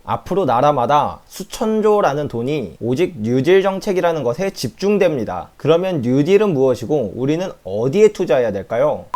앞으로 나라마다 수천조라는 돈이 오직 뉴딜 정책이라는 것에 집중됩니다. 그러면 뉴딜은 무엇이고 우리는 어디에 투자해야 될까요?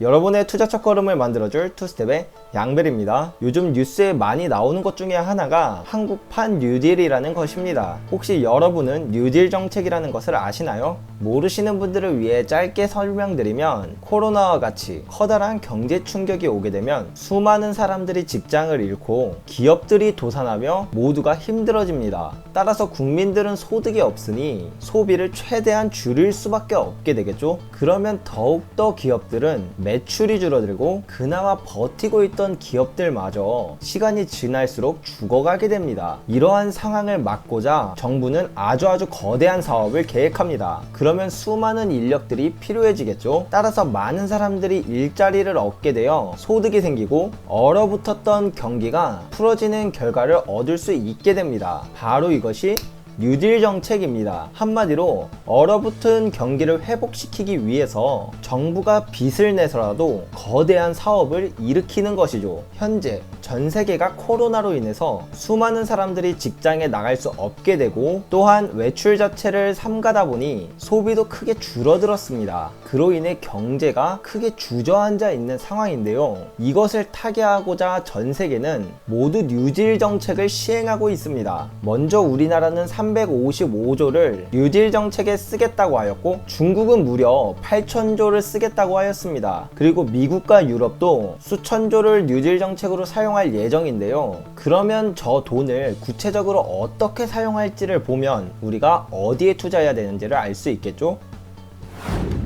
여러분의 투자 첫걸음을 만들어줄 투스텝의 양벨입니다. 요즘 뉴스에 많이 나오는 것 중에 하나가 한국판 뉴딜이라는 것입니다. 혹시 여러분은 뉴딜 정책이라는 것을 아시나요? 모르시는 분들을 위해 짧게 설명드리면 코로나와 같이 커다란 경제 충격이 오게 되면 수많은 사람들이 직장을 잃고 기업들이 도산하며 모두가 힘들어집니다. 따라서 국민들은 소득이 없으니 소비를 최대한 줄일 수밖에 없게 되겠죠? 그러면 더욱더 기업들은 매출이 줄어들고 그나마 버티고 있던 기업들마저 시간이 지날수록 죽어가게 됩니다. 이러한 상황을 막고자 정부는 아주 거대한 사업을 계획합니다. 그러면 수많은 인력들이 필요해지겠죠. 따라서 많은 사람들이 일자리를 얻게 되어 소득이 생기고 얼어붙었던 경기가 풀어지는 결과를 얻을 수 있게 됩니다. 바로 이것이 뉴딜 정책입니다. 한마디로 얼어붙은 경기를 회복시키기 위해서 정부가 빚을 내서라도 거대한 사업을 일으키는 것이죠. 현재 전 세계가 코로나로 인해서 수많은 사람들이 직장에 나갈 수 없게 되고 또한 외출 자체를 삼가다 보니 소비도 크게 줄어들었습니다. 그로 인해 경제가 크게 주저앉아 있는 상황인데요. 이것을 타개하고자 전 세계는 모두 뉴딜 정책을 시행하고 있습니다. 먼저 우리나라는 355조를 뉴딜 정책에 쓰겠다고 하였고 중국은 무려 8천조를 쓰겠다고 하였습니다. 그리고 미국과 유럽도 수천조를 뉴딜 정책으로 사용할 예정인데요. 그러면 저 돈을 구체적으로 어떻게 사용할지를 보면 우리가 어디에 투자해야 되는지를 알 수 있겠죠?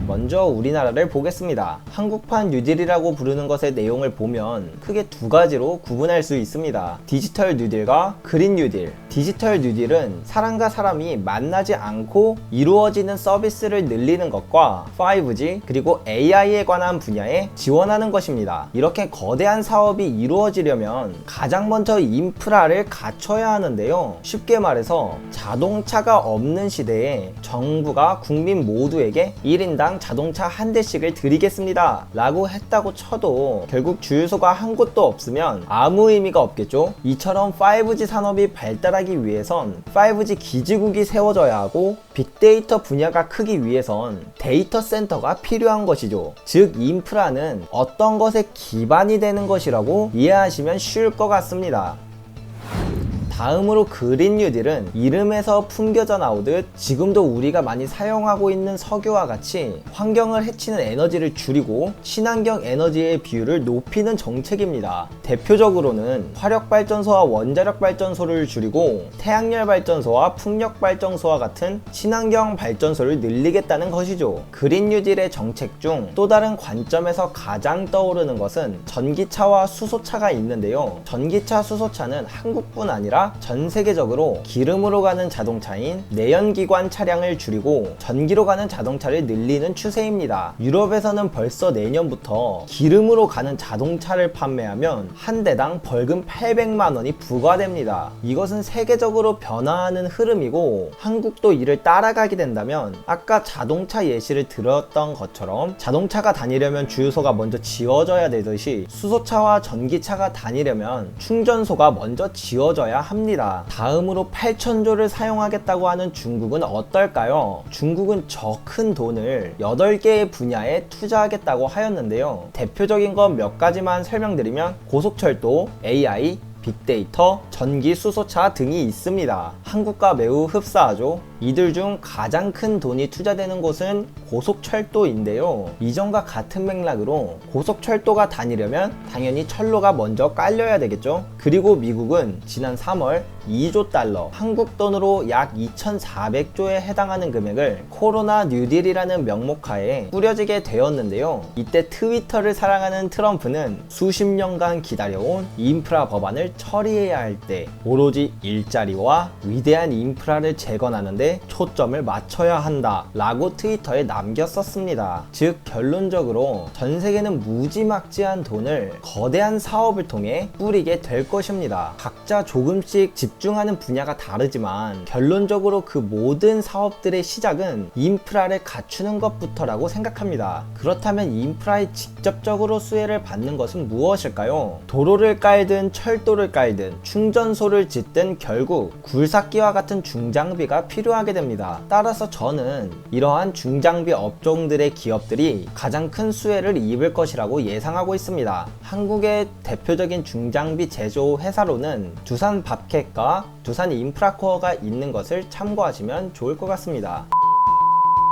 먼저 우리나라를 보겠습니다. 한국판 뉴딜이라고 부르는 것의 내용을 보면 크게 두 가지로 구분할 수 있습니다. 디지털 뉴딜과 그린 뉴딜. 디지털 뉴딜은 사람과 사람이 만나지 않고 이루어지는 서비스를 늘리는 것과 5G 그리고 AI에 관한 분야에 지원하는 것입니다. 이렇게 거대한 사업이 이루어지려면 가장 먼저 인프라를 갖춰야 하는데요. 쉽게 말해서 자동차가 없는 시대에 정부가 국민 모두에게 1인당 자동차 한 대씩을 드리겠습니다 라고 했다고 쳐도 결국 주유소가 한 곳도 없으면 아무 의미가 없겠죠. 이처럼 5G 산업이 발달하기 위해선 5G 기지국이 세워져야 하고 빅데이터 분야가 크기 위해선 데이터 센터가 필요한 것이죠. 즉 인프라는 어떤 것의 기반이 되는 것이라고 이해하시면 쉬울 것 같습니다. 다음으로 그린 뉴딜은 이름에서 풍겨져 나오듯 지금도 우리가 많이 사용하고 있는 석유와 같이 환경을 해치는 에너지를 줄이고 친환경 에너지의 비율을 높이는 정책입니다. 대표적으로는 화력발전소와 원자력발전소를 줄이고 태양열 발전소와 풍력발전소와 같은 친환경 발전소를 늘리겠다는 것이죠. 그린 뉴딜의 정책 중 또 다른 관점에서 가장 떠오르는 것은 전기차와 수소차가 있는데요. 전기차, 수소차는 한국뿐 아니라 전 세계적으로 기름으로 가는 자동차인 내연기관 차량을 줄이고 전기로 가는 자동차를 늘리는 추세입니다. 유럽에서는 벌써 내년부터 기름으로 가는 자동차를 판매하면 한 대당 벌금 800만원이 부과됩니다. 이것은 세계적으로 변화하는 흐름이고 한국도 이를 따라가게 된다면 아까 자동차 예시를 들었던 것처럼 자동차가 다니려면 주유소가 먼저 지어져야 되듯이 수소차와 전기차가 다니려면 충전소가 먼저 지어져야 합니다. 다음으로 8천조를 사용하겠다고 하는 중국은 어떨까요? 중국은 저 큰 돈을 8개의 분야에 투자하겠다고 하였는데요. 대표적인 건 몇 가지만 설명드리면 고속철도, AI, 빅데이터, 전기, 수소차 등이 있습니다. 한국과 매우 흡사하죠. 이들 중 가장 큰 돈이 투자되는 곳은 고속철도인데요. 이전과 같은 맥락으로 고속철도가 다니려면 당연히 철로가 먼저 깔려야 되겠죠. 그리고 미국은 지난 3월 2조 달러, 한국 돈으로 약 2,400조에 해당하는 금액을 코로나 뉴딜이라는 명목하에 뿌려지게 되었는데요. 이때 트위터를 사랑하는 트럼프는 수십 년간 기다려온 인프라 법안을 처리해야 할 때 오로지 일자리와 위대한 인프라를 재건하는데 사업에 초점을 맞춰야 한다 라고 트위터에 남겼었습니다. 즉 결론적으로 전 세계는 무지막지한 돈을 거대한 사업을 통해 뿌리게 될 것입니다. 각자 조금씩 집중하는 분야가 다르지만 결론적으로 그 모든 사업들의 시작은 인프라를 갖추는 것부터라고 생각합니다. 그렇다면 인프라에 직접적으로 수혜를 받는 것은 무엇일까요? 도로를 깔든 철도를 깔든 충전소를 짓든 결국 굴삭기와 같은 중장비가 필요하게 됩니다. 따라서 저는 이러한 중장비 업종들의 기업들이 가장 큰 수혜를 입을 것이라고 예상하고 있습니다. 한국의 대표적인 중장비 제조 회사로는 두산 밥캣과 두산 인프라코어가 있는 것을 참고하시면 좋을 것 같습니다.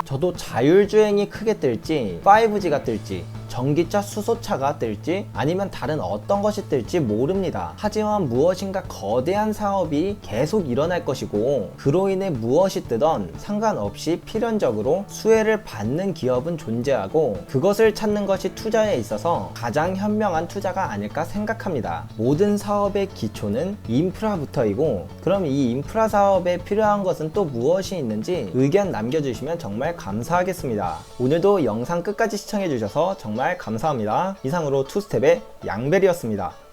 저도 자율주행이 크게 뜰지 5G가 뜰지 전기차 수소차가 뜰지 아니면 다른 어떤 것이 뜰지 모릅니다. 하지만 무엇인가 거대한 사업이 계속 일어날 것이고 그로 인해 무엇이 뜨던 상관없이 필연적으로 수혜를 받는 기업은 존재하고 그것을 찾는 것이 투자에 있어서 가장 현명한 투자가 아닐까 생각합니다. 모든 사업의 기초는 인프라부터이고 그럼 이 인프라 사업에 필요한 것은 또 무엇이 있는지 의견 남겨주시면 정말 감사하겠습니다. 오늘도 영상 끝까지 시청해주셔서 정말 감사합니다. 이상으로 투스텝의 양벨이었습니다.